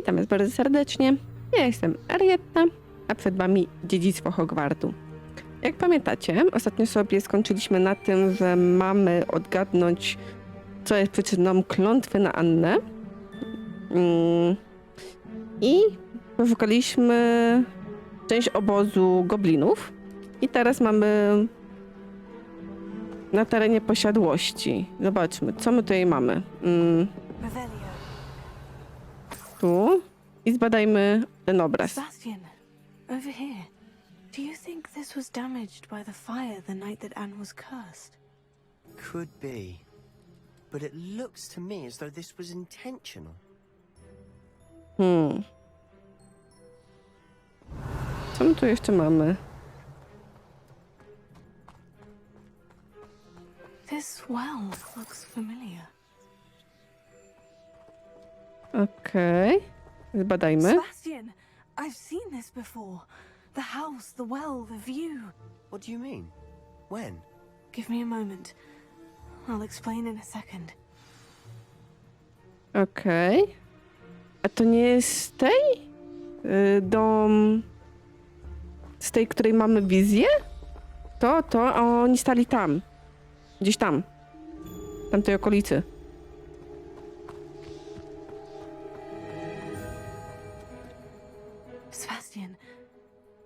Witam Was bardzo serdecznie. Ja jestem Arietta, a przed Wami Dziedzictwo Hogwartu. Jak pamiętacie, ostatnio sobie skończyliśmy na tym, że mamy odgadnąć, co jest przyczyną klątwy na Annę. I poszukaliśmy część obozu goblinów. I teraz mamy na terenie posiadłości. Zobaczmy, co my tutaj mamy. Tu. I zbadajmy ten obraz. Sebastian, over here. Do you think this was damaged by the fire the night that Anne was cursed? Could be. But it looks to me as though this was intentional. Co my tu jeszcze mamy? This well looks familiar. Okej. Zbadajmy. Sebastian, I've seen this before. The house, the well, the view. What do you mean? When? Give me a moment. I'll explain in a second. Okej. A to nie jest z tej? Dom... Z tej, której mamy wizję? A oni stali tam. Gdzieś tam. W tamtej okolicy. Sebastian,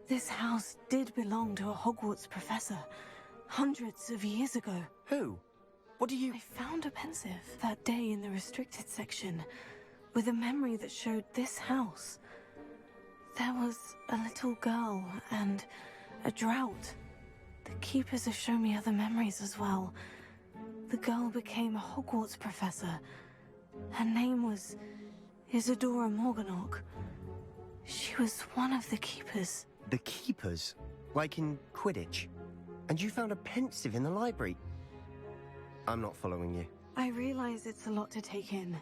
this house did belong to a Hogwarts professor hundreds of years ago. Who? What do you... I found a pensive that day in the restricted section with a memory that showed this house. There was a little girl and a drought. The keepers have shown me other memories as well. The girl became a Hogwarts professor. Her name was Isadora Morganach. She was one of the keepers. The keepers? Like in Quidditch? And you found a pensive in the library? I'm not following you. I realize it's a lot to take in.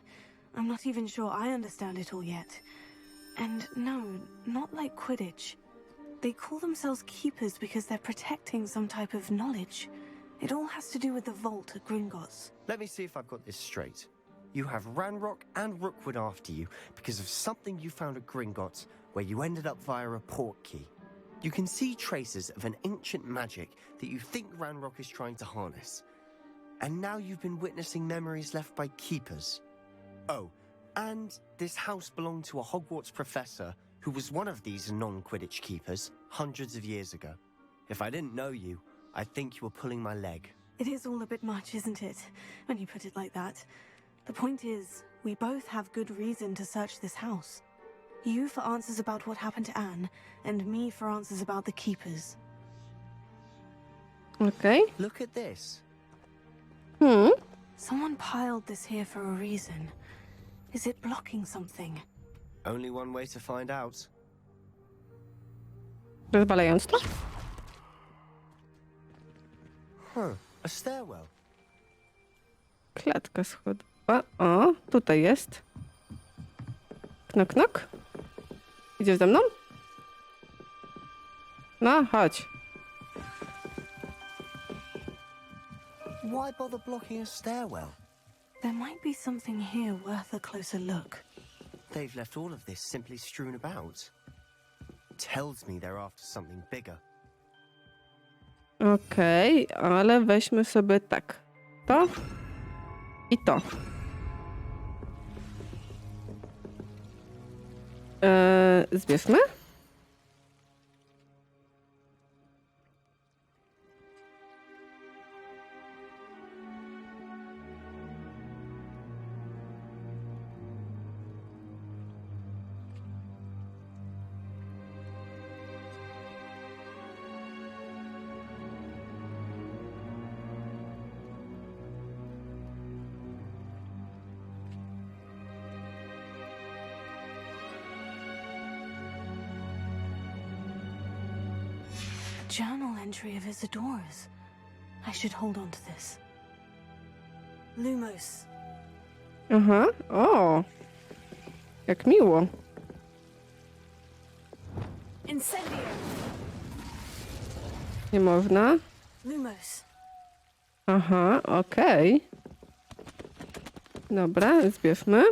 I'm not even sure I understand it all yet. And no, not like Quidditch. They call themselves keepers because they're protecting some type of knowledge. It all has to do with the vault at Gringotts. Let me see if I've got this straight. You have Ranrock and Rookwood after you because of something you found at Gringotts, where you ended up via a portkey. You can see traces of an ancient magic that you think Ranrock is trying to harness. And now you've been witnessing memories left by keepers. Oh, and this house belonged to a Hogwarts professor who was one of these non-Quidditch keepers hundreds of years ago. If I didn't know you, I'd think you were pulling my leg. It is all a bit much, isn't it, when you put it like that? The point is, we both have good reason to search this house. You for answers about what happened to Anne, and me for answers about the keepers. Okej. Look at this. Someone piled this here for a reason. Is it blocking something? Only one way to find out. Rozwalając to? A stairwell. Klatka schodowa. O, tutaj jest. Knok, knok. Idziesz ze mną? No, chodź. Why bother blocking a stairwell? There might be something here worth a closer look. They've left all of this simply strewn about. Tells me they're after something bigger. Okej, ale weźmy sobie tak. To i to. Zbierzmy. Journal entry of Isadora's. I should hold on to this. Lumos. Aha, o. Jak miło. Incendio. Nie można. Lumos. Aha, okej. Dobra, zbierzmy.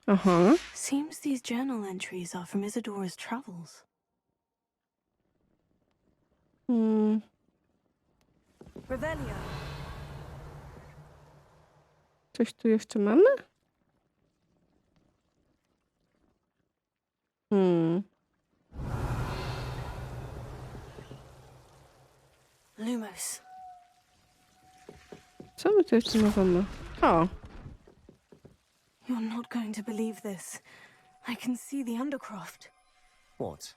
Aha. Seems these journal entries are from Isadora's travels. Revelio. Coś tu jeszcze mamy? Lumos. Co my tu jeszcze mamy? O, You're not going to believe this. I can see the Undercroft. What?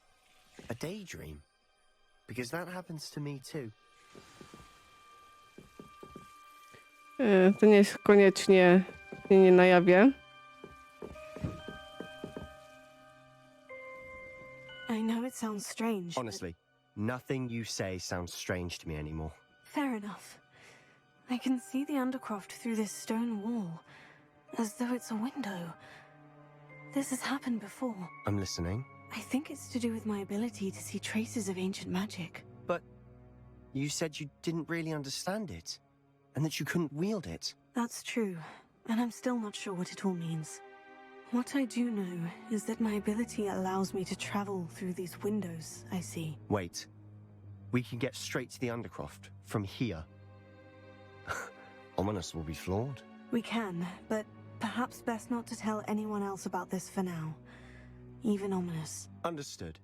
A daydream? Because that happens to me too. to nie jest koniecznie nie na jawie. I know it sounds strange. but- Honestly, nothing you say sounds strange to me anymore. Fair enough. I can see the Undercroft through this stone wall, as though it's a window. This has happened before. I'm listening. I think it's to do with my ability to see traces of ancient magic. But you said you didn't really understand it, and that you couldn't wield it. That's true, and I'm still not sure what it all means. What I do know is that my ability allows me to travel through these windows I see. Wait. We can get straight to the Undercroft from here. Ominous will be flawed. We can, but perhaps best not to tell anyone else about this for now. Even Ominous. Understood.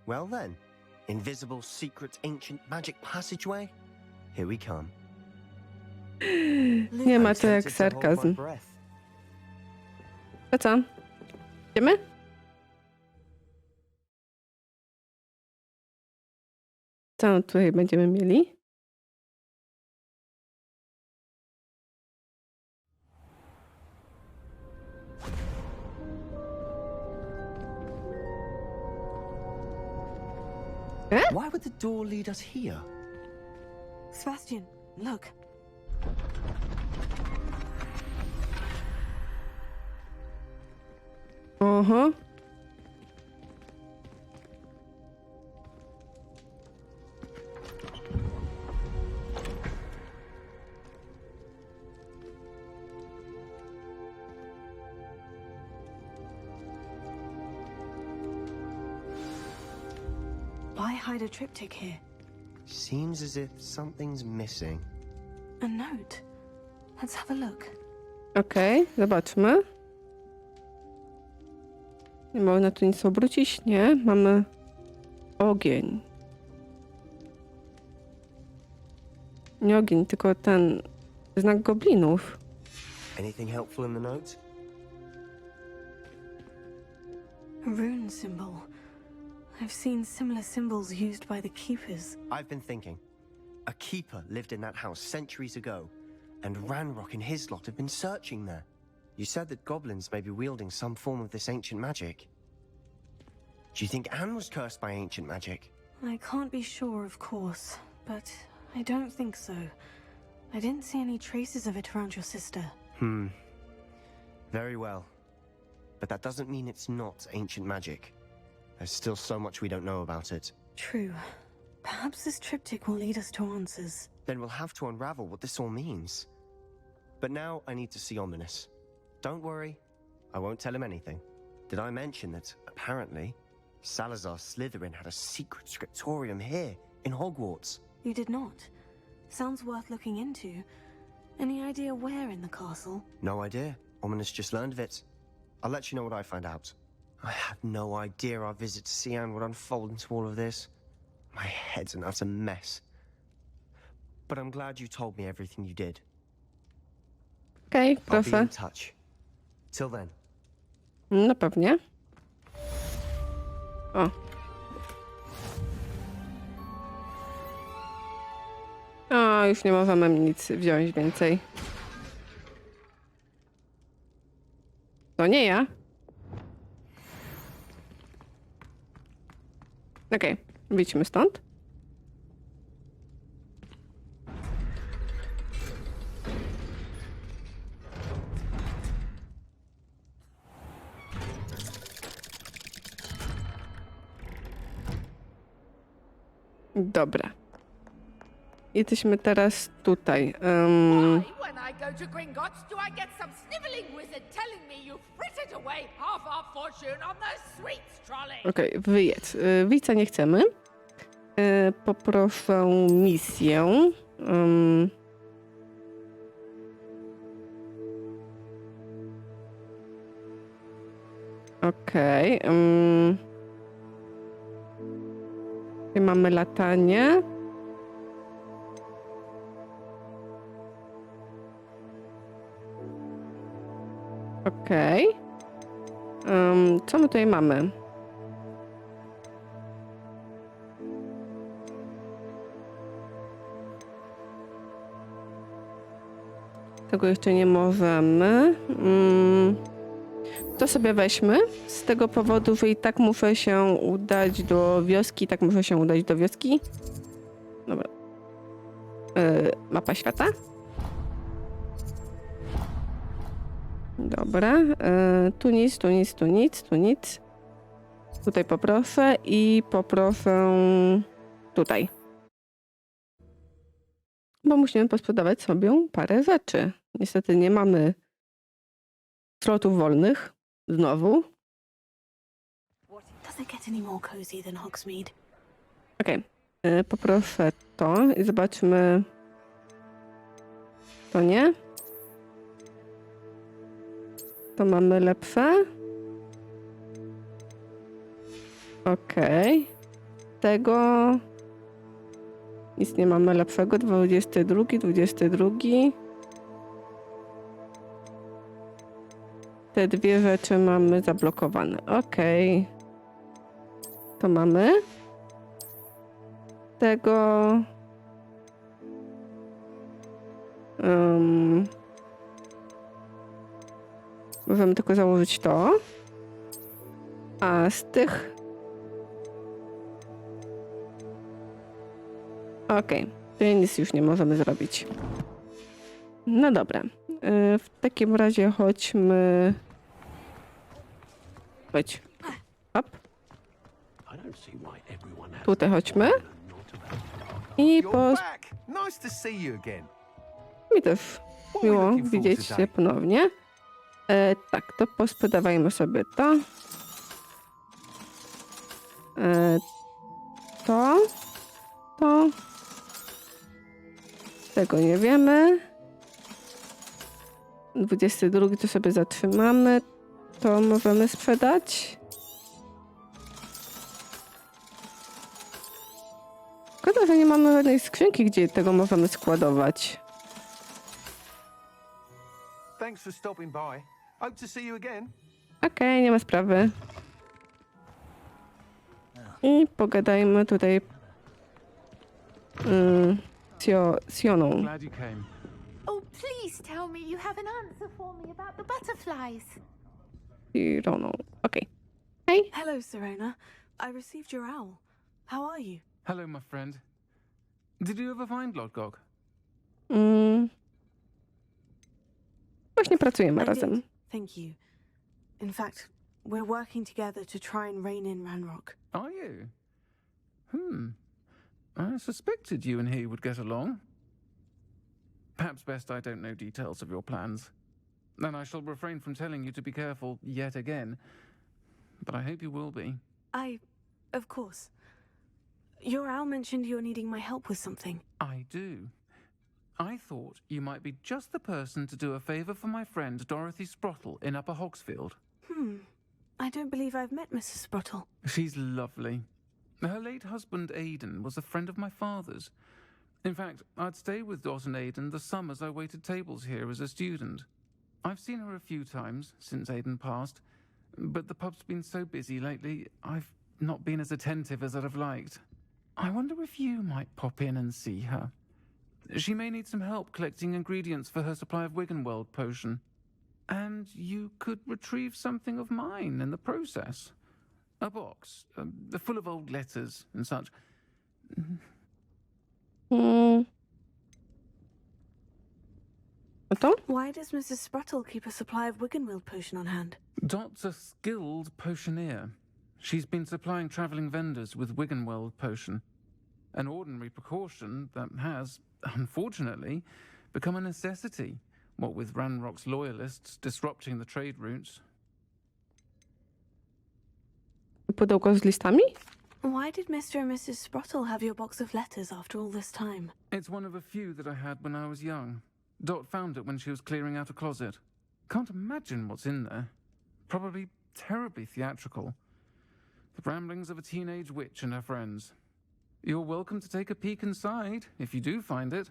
Well then, invisible, secret, ancient magic passageway? Here we come. Nie ma I'm to jak tempted to hold my sarkazm. breath. To co? Idziemy? Co tutaj będziemy mieli? Why would the door lead us here? Sebastian, look. Oho. Why hide a triptych here? Seems as if something's missing. A note. Let's have a look. Okej, zobaczmy. Nie można tu nic obrócić? Nie. Mamy ogień. Nie ogień, tylko ten znak goblinów. Anything helpful in the note? A rune symbol. I've seen similar symbols used by the keepers. I've been thinking. A keeper lived in that house centuries ago, and Ranrock and his lot have been searching there. You said that goblins may be wielding some form of this ancient magic. Do you think Anne was cursed by ancient magic? I can't be sure, of course, but I don't think so. I didn't see any traces of it around your sister. Very well. But that doesn't mean it's not ancient magic. There's still so much we don't know about it. True. Perhaps this triptych will lead us to answers. Then we'll have to unravel what this all means. But now I need to see Ominous. Don't worry, I won't tell him anything. Did I mention that, apparently, Salazar Slytherin had a secret scriptorium here, in Hogwarts? You did not. Sounds worth looking into. Any idea where in the castle? No idea. Ominous just learned of it. I'll let you know what I find out. I had no idea our visit to Sian would unfold into all of this. My head's an utter mess. But I'm glad you told me everything you did. Okej, I'll be in proszę. touch. Till then. No pewnie. O. O, już nie możemy nic wziąć więcej. To nie ja. Okej, wyjdźmy stąd. Dobra. Jesteśmy teraz tutaj. Why, when I go to Gringotts, do I get some sniveling wizard telling me you've frittered away half our fortune on those sweets trolley? Okej, wyjedz. Wica nie chcemy. Poproszę misję. Okej. Tutaj mamy latanie. Okej. Co my tutaj mamy? Tego jeszcze nie możemy. To sobie weźmy. Z tego powodu, że i tak muszę się udać do wioski. Tak muszę się udać do wioski. Dobra. Mapa świata. Dobra. Tu nic, tu nic, tu nic, tu nic. Tutaj poproszę i poproszę tutaj. Bo musimy posprzedawać sobie parę rzeczy. Niestety nie mamy slotów wolnych. Znowu. Does it get any more cozy than Hogsmeade? Okej. Poproszę to i zobaczmy. To nie. To mamy lepsze. Okej. Tego nic nie mamy lepszego. 22, 22. Te dwie rzeczy mamy zablokowane. Okej. To mamy. Tego... możemy tylko założyć to. A z tych... Okej. Tutaj nic już nie możemy zrobić. No dobra. W takim razie chodźmy... Chodź. Hop. Tutaj chodźmy. I po... Nice to see you again. Mi też miło widzieć cię ponownie. Tak, to posprzedawajmy sobie to. To. Tego nie wiemy. 22 to sobie zatrzymamy. To możemy sprzedać. Szkoda, że nie mamy żadnej skrzynki, gdzie tego możemy składować. Thanks for stopping by. Hope to see you again. Okej, nie ma sprawy. I pogadajmy tutaj z Sioną. Glad you came. Oh, please tell me you have an answer for me about the butterflies. Sironą. Okej. Hej. Hello, Sirona. I received your owl. How are you? Hello, my friend. Did you ever find Lodgok? Właśnie pracujemy I razem. did. Thank you. In fact, we're working together to try and rein in Ranrock. Are you? I suspected you and he would get along. Perhaps best I don't know details of your plans. Then I shall refrain from telling you to be careful yet again. But I hope you will be. Of course. Your owl mentioned you're needing my help with something. I do. I thought you might be just the person to do a favour for my friend Dorothy Sprottle in Upper Hogsfield. I don't believe I've met Mrs. Sprottle. She's lovely. Her late husband Aidan was a friend of my father's. In fact, I'd stay with Dot and Aidan the summers I waited tables here as a student. I've seen her a few times since Aidan passed, but the pub's been so busy lately, I've not been as attentive as I'd have liked. I wonder if you might pop in and see her. She may need some help collecting ingredients for her supply of Wiggenweld potion. And you could retrieve something of mine in the process. A box, full of old letters and such. A to? Why does Mrs. Sprottle keep a supply of Wiggenweld potion on hand? Dot's a skilled potioneer. She's been supplying travelling vendors with Wiggenweld potion. An ordinary precaution that has, unfortunately, become a necessity, what with Ranrock's loyalists disrupting the trade routes. Pudełko z listami? Why did Mr. and Mrs. Sprottle have your box of letters after all this time? It's one of a few that I had when I was young. Dot found it when she was clearing out a closet. Can't imagine what's in there. Probably terribly theatrical. The ramblings of a teenage witch and her friends. You're welcome to take a peek inside, if you do find it.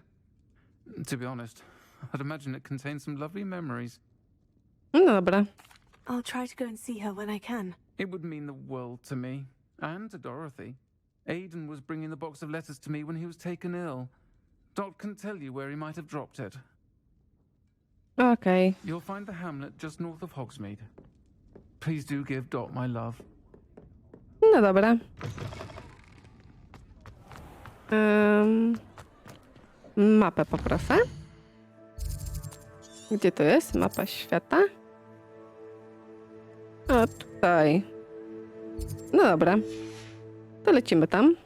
To be honest, I'd imagine it contains some lovely memories. No dobra. I'll try to go and see her when I can. It would mean the world to me, and to Dorothy. Aiden was bringing the box of letters to me when he was taken ill. Dot can tell you where he might have dropped it. Okej. You'll find the hamlet just north of Hogsmeade. Please do give Dot my love. No dobra. Mapę poproszę. Gdzie to jest? Mapa świata? O, tutaj. No dobra. To lecimy tam.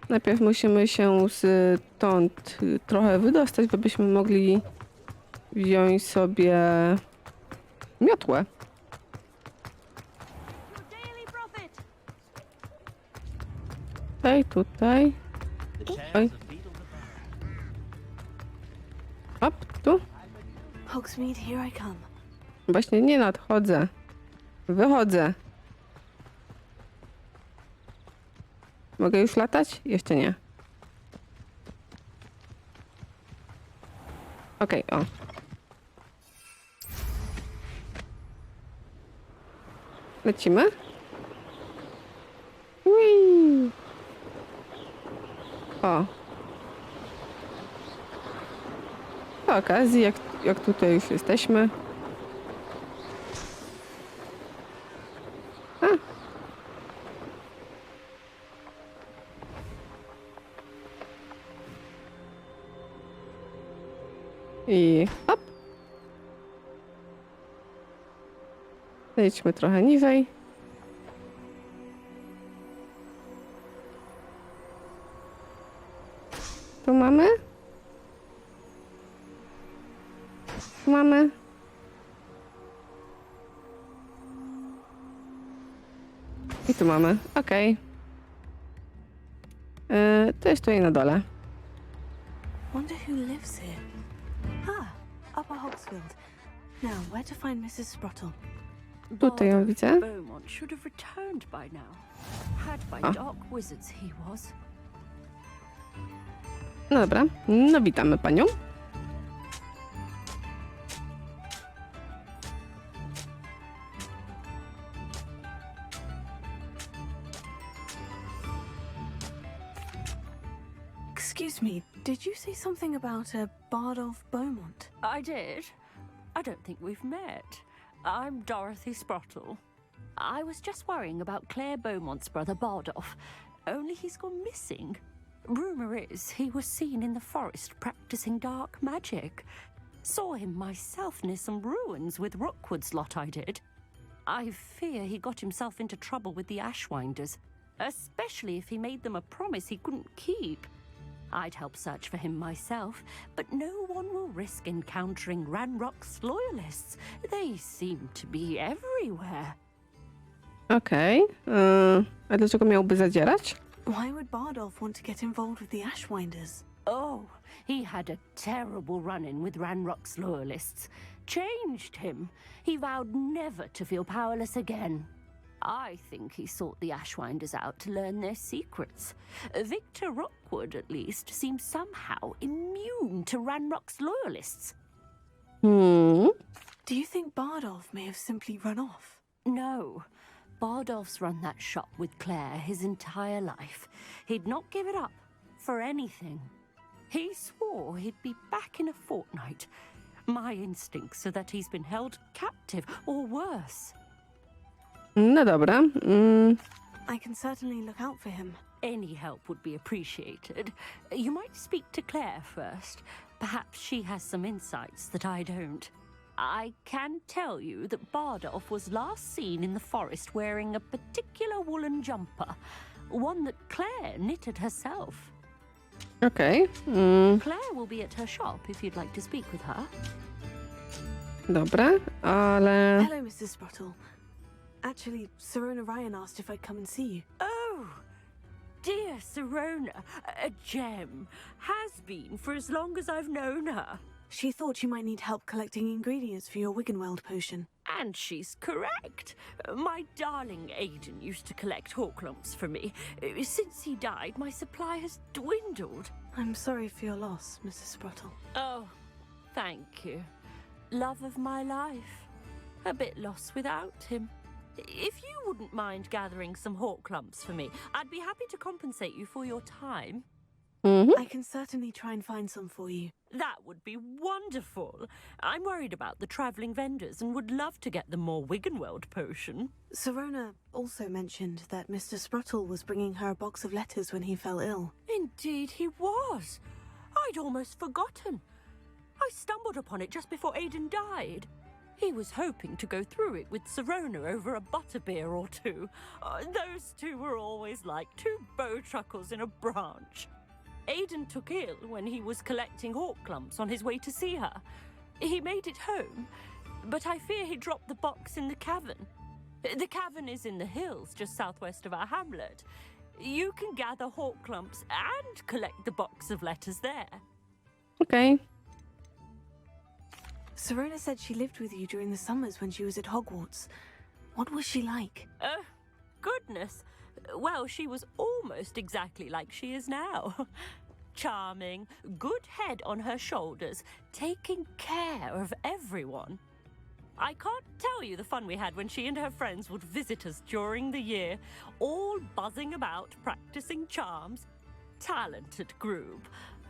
Najpierw musimy się stąd trochę wydostać, żebyśmy mogli wziąć sobie miotłę. Tutaj. Oj. Hop, tu. Hogsmeade, here I come. Właśnie nie nadchodzę. Wychodzę. Mogę już latać? Jeszcze nie. Okej, o. Lecimy? Whee! O. Przy okazji, jak tutaj już jesteśmy. A. I hop. Zejdźmy trochę niżej. Tu mamy. Tu mamy. I tu mamy. Okej. To jest tutaj na dole. Wonder who lives here. Upper Hogsfield. Now, where to find Mrs. Sprottle? Tutaj ją widzę. Beaumont should have returned by now. Had by O. dark wizards he was. No dobra. No witamy panią. Excuse me, did you say something about a Bardolph Beaumont? I did. I don't think we've met. I'm Dorothy Sprottle. I was just worrying about Claire Beaumont's brother Bardolph, only he's gone missing. Rumour is he was seen in the forest practicing dark magic. Saw him myself near some ruins with Rookwood's lot I did. I fear he got himself into trouble with the Ashwinders, especially if he made them a promise he couldn't keep. I'd help search for him myself, but no one will risk encountering Ranrock's loyalists. They seem to be everywhere. Okej. A dlaczego miałby zadzierać? Why would Bardolph want to get involved with the Ashwinders? Oh, he had a terrible run-in with Ranrock's loyalists. Changed him. He vowed never to feel powerless again. I think he sought the Ashwinders out to learn their secrets. Victor Rookwood, at least, seems somehow immune to Ranrock's loyalists. Do you think Bardolph may have simply run off? No. Bardolph's run that shop with Claire his entire life. He'd not give it up for anything. He swore he'd be back in a fortnight. My instincts are that he's been held captive, or worse. No dobra. I can certainly look out for him. Any help would be appreciated. You might speak to Claire first. Perhaps she has some insights that I don't. I can tell you that Bardolph was last seen in the forest wearing a particular woolen jumper. one that Claire knitted herself. Okej. Claire will be at her shop if you'd like to speak with her. Dobra, ale... Hello, Mrs. Sprottle. Actually, Sirona Ryan asked if I'd come and see you. Oh, dear Sirona, a gem. Has been for as long as I've known her. She thought you might need help collecting ingredients for your Wiggenweld potion. And she's correct. My darling Aidan used to collect Horklumps for me. Since he died, my supply has dwindled. I'm sorry for your loss, Mrs. Sprottle. Oh, thank you. Love of my life. A bit lost without him. If you wouldn't mind gathering some Horklumps for me, I'd be happy to compensate you for your time. I can certainly try and find some for you. That would be wonderful. I'm worried about the travelling vendors and would love to get them more Wiggenweld potion. Sirona also mentioned that Mr. Sprottle was bringing her a box of letters when he fell ill. Indeed he was. I'd almost forgotten. I stumbled upon it just before Aidan died. He was hoping to go through it with Sirona over a butterbeer or two. Those two were always like two bowtruckles in a branch. Aidan took ill when he was collecting Horklumps on his way to see her. He made it home, but I fear he dropped the box in the cavern. The cavern is in the hills just southwest of our hamlet. You can gather Horklumps and collect the box of letters there. Okej. Sirona said she lived with you during the summers when she was at Hogwarts. What was she like? Goodness. Well, she was almost exactly like she is now. Charming, good head on her shoulders, taking care of everyone. I can't tell you the fun we had when she and her friends would visit us during the year, all buzzing about, practicing charms. Talented group.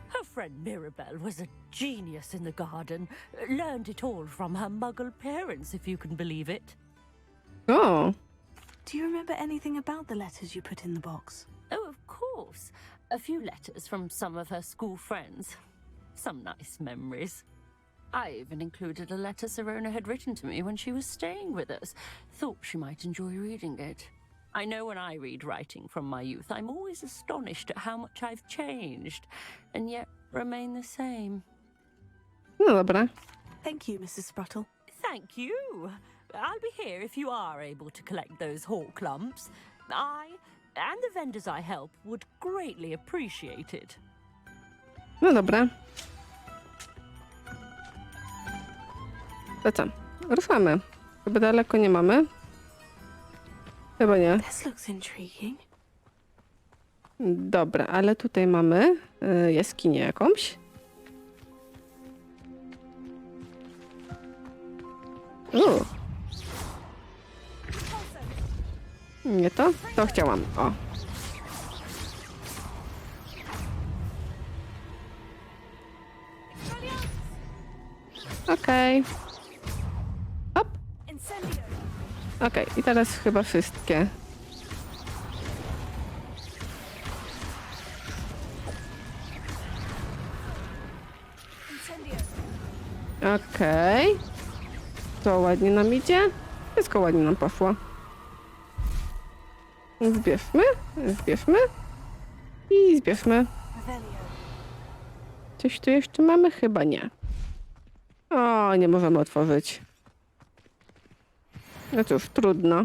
Her friend Mirabelle was a genius in the garden. Learned it all from her muggle parents, if you can believe it. O, Do you remember anything about the letters you put in the box? Oh, of course. A few letters from some of her school friends. Some nice memories. I even included a letter Sirona had written to me when she was staying with us. Thought she might enjoy reading it. I know when I read writing from my youth, I'm always astonished at how much I've changed, and yet remain the same. no dobra. Thank you, Mrs. Sprottle. Thank you. I'll be here if you are able to collect those Horklumps. I and the vendors I help would greatly appreciate it. No dobra. To co? Ruszamy. Chyba daleko nie mamy. Chyba nie. This looks intriguing. Dobra, ale tutaj mamy jaskinię jakąś. Nie to? To chciałam. O. Okej. Hop. Okej, i teraz chyba wszystkie. Okej. To ładnie nam idzie. Wszystko ładnie nam poszło. Zbierzmy, zbierzmy i zbierzmy. Coś tu jeszcze mamy? Chyba nie. O, nie możemy otworzyć. No cóż, trudno.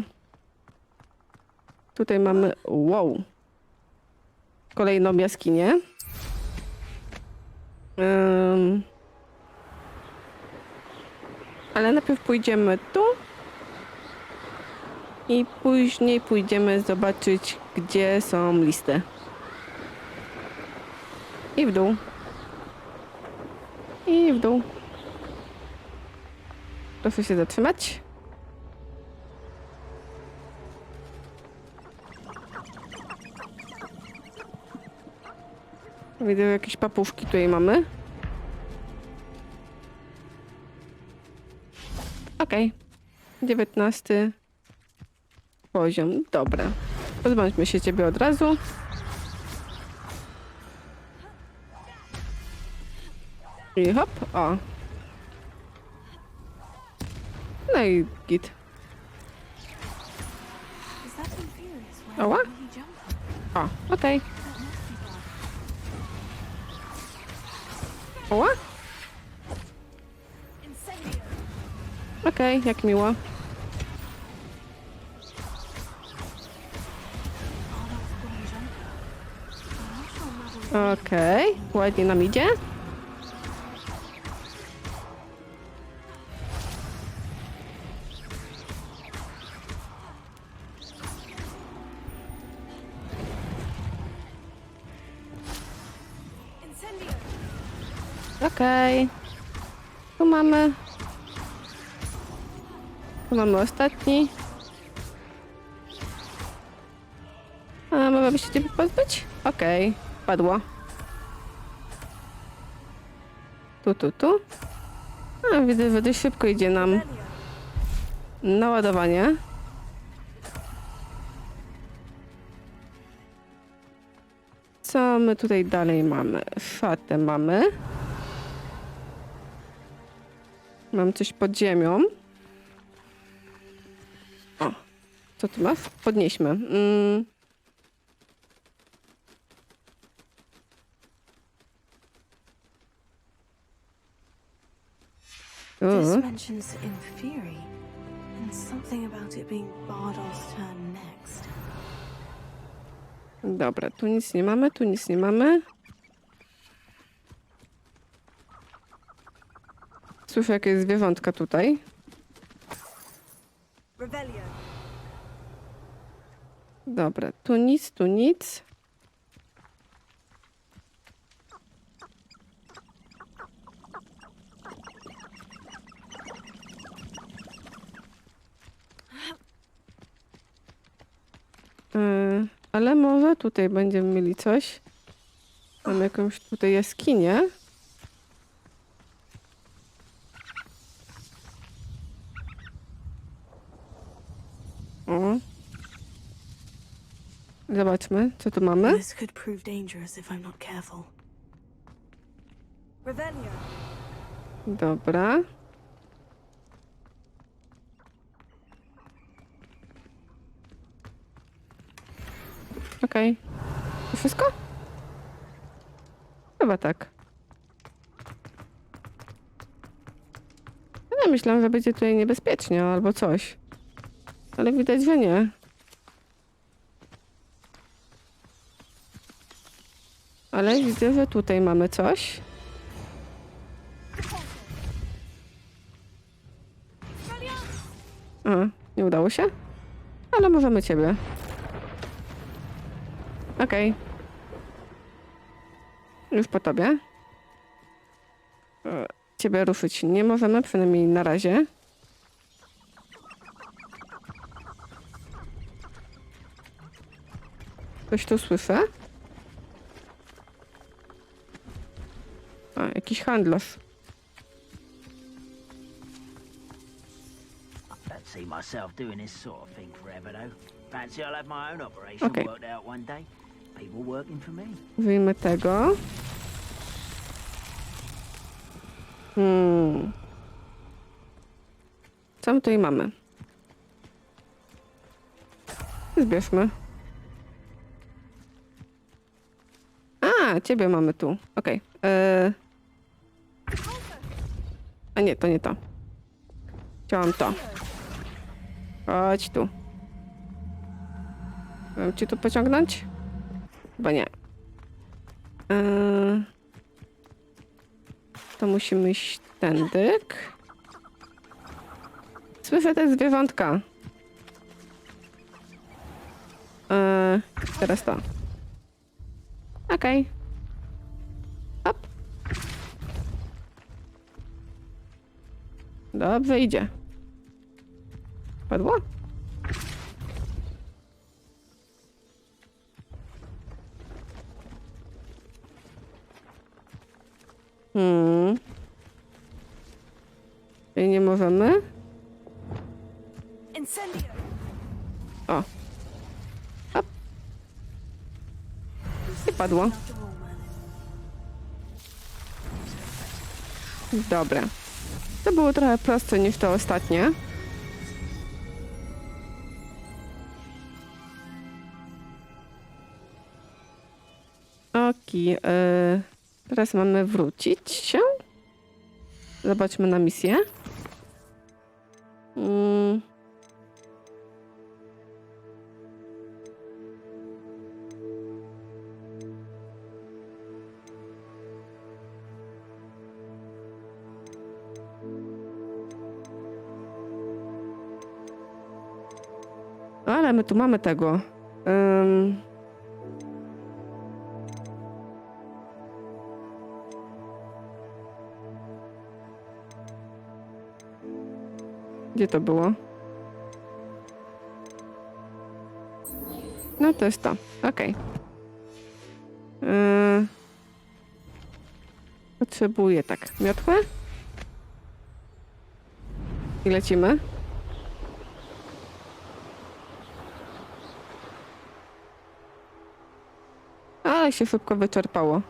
Tutaj mamy... Wow. Kolejną jaskinię. Ale najpierw pójdziemy tu. I później pójdziemy zobaczyć, gdzie są listy. I w dół. I w dół. Proszę się zatrzymać. Widzę, jakieś papuszki tutaj mamy. Okej. 19 poziom. Dobra. Pozbądźmy się ciebie od razu. I hop. O. No i git. Oła. O, okej. Oła? Okej, jak miło. Okej, ładnie nam idzie. Okej. Tu mamy. Tu mamy ostatni. A, mogłaby się ciebie pozbyć? Okej, padło. Tu. A, widzę, że dość szybko idzie nam naładowanie. Co my tutaj dalej mamy? Szatę mamy. Mam coś pod ziemią. O, co tu masz? Podnieśmy. This mentions Inferi, and something about it being Bardolph's turn next. Dobra, tu nic nie mamy, tu nic nie mamy. Słyszę jakieś zwierzątka tutaj. Dobra, tu nic, tu nic. Ale może tutaj będziemy mieli coś. Mam jakąś tutaj jaskinię. O. Zobaczmy, co tu mamy. This could prove dangerous if I'm not careful. Dobra. Okej. To wszystko? Chyba tak. Ja myślałam, że będzie tutaj niebezpiecznie albo coś. Ale widać, że nie. Ale widzę, że tutaj mamy coś. A, nie udało się? Ale możemy ciebie. Okej. Już po tobie. Ciebie ruszyć nie możemy, przynajmniej na razie. Coś tu słyszę? A, jakiś handlarz. Don't see myself doing this sort of thing forever, though. Fancy I'll have my own operation Okay. worked out one day. People working for me. Wyjmę tego. Co my tutaj mamy? Zbierzmy. A, ciebie mamy tu. Okej. A nie, to nie to. Chciałam to. Chodź tu. Mam ci tu pociągnąć? Chyba nie. To musimy iść tędy. Słyszę te zwierzątka. Teraz to. Okej. Hop. Dobrze idzie. Padło? Tutaj nie możemy. O. Hop. I padło. Dobra. To było trochę prostsze niż to ostatnie. Okidoki. Teraz mamy wrócić się. Zobaczmy na misję. Ale my tu mamy tego. Gdzie to było? No to jest to. Okej. Potrzebuję tak miotłę. I lecimy. Ale się szybko wyczerpało.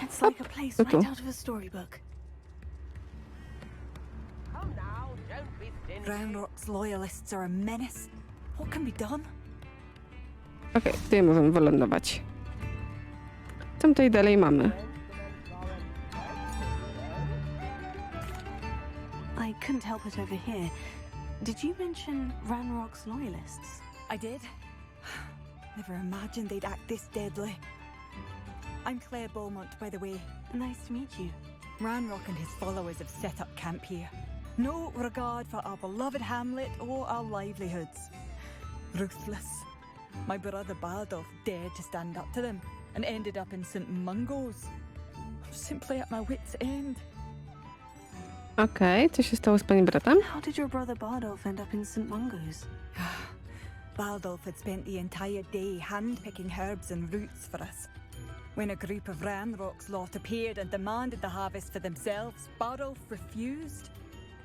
It's like a place Okay. right out of a storybook. Come now, don't be stingy. Ranrock's loyalists are a menace. What can be done? Okej, tutaj możemy wylądować. Co my tutaj dalej mamy? I couldn't help it over here. Did you mention Ranrock's loyalists? I did. Never imagined they'd act this deadly. I'm Claire Beaumont, by the way. Nice to meet you. Ranrock and his followers have set up camp here. No regard for our beloved hamlet or our livelihoods. Ruthless. My brother Bardolph dared to stand up to them and ended up in St. Mungo's. I'm simply at my wit's end. Okej, co się stało z panem bratem? How did your brother Bardolph end up in St. Mungo's? Bardolph had spent the entire day hand-picking herbs and roots for us. When a group of Ranrock's lot appeared and demanded the harvest for themselves, Bardolph refused.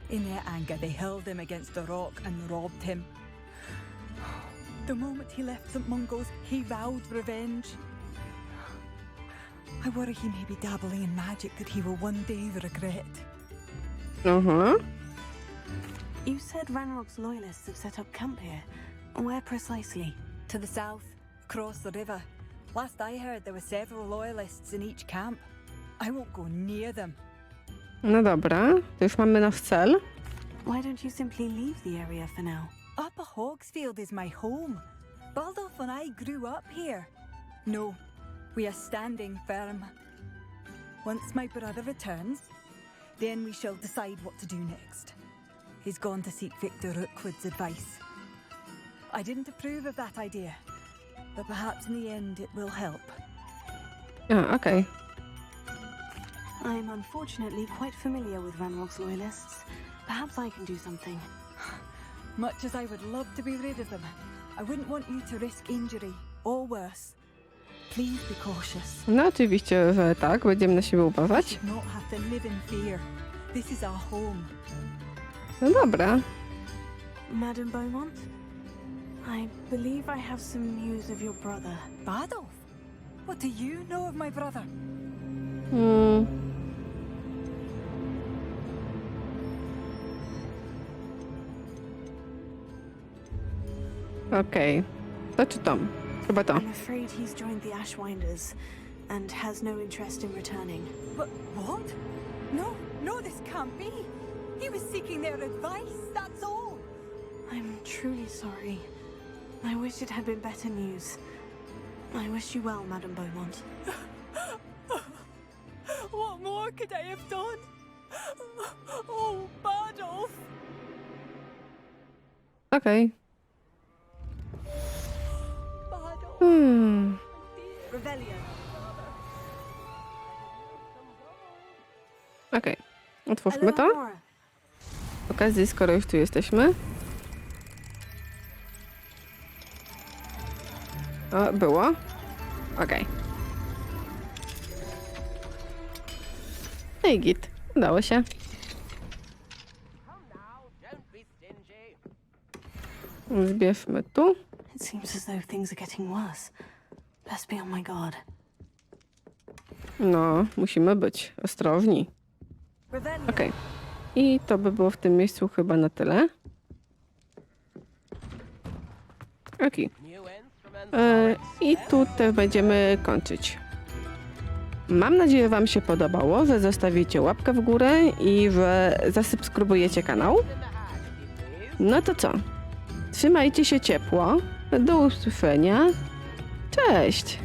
In their anger, they hurled him against the rock and robbed him. The moment he left St. Mungo's, he vowed revenge. I worry he may be dabbling in magic that he will one day regret. You said Ranrock's loyalists have set up camp here. Where precisely? To the south, across the river. Last I heard, there were several loyalists in each camp. I won't go near them. No dobra, to już mamy nasz cel. Why don't you simply leave the area for now? Upper Hogsfield is my home. Baldolph and I grew up here. No, we are standing firm. Once my brother returns, then we shall decide what to do next. He's gone to seek Victor Rookwood's advice. I didn't approve of that idea, but perhaps in the end it will help. Okej. I'm unfortunately quite familiar with Ranrock's loyalists. Perhaps I can do something. Much as I would love to be rid of them, I wouldn't want you to risk injury, or worse. Please be cautious. No oczywiście, że tak, będziemy na siebie You uważać. should not have to live in fear. This is our home. No dobra. Madam Beaumont? I believe I have some news of your brother. Bardolph? What do you know of my brother? Okej. To czytam. Chyba to. I'm afraid he's joined the Ashwinders and has no interest in returning. But what? No, no, this can't be. He was seeking their advice, that's all. I'm truly sorry. I wish it had been better news. I wish you well, Madam Beaumont. What more could I have done? Oh, Bardolph! Okej. Bardolph! Revelio. Okej. Otwórzmy to. Eleonora. Z okazji, skoro już tu jesteśmy. O, było. Okej. No i git. Udało się. Come now, don't be stingy. Zbierzmy tu. It seems as though things are getting worse. Best be on my guard. No, musimy być ostrożni. Okej. I to by było w tym miejscu chyba na tyle. Okej. I tutaj będziemy kończyć. Mam nadzieję, wam się podobało, że zostawicie łapkę w górę i że zasubskrybujecie kanał. No to co? Trzymajcie się ciepło. Do usłyszenia. Cześć!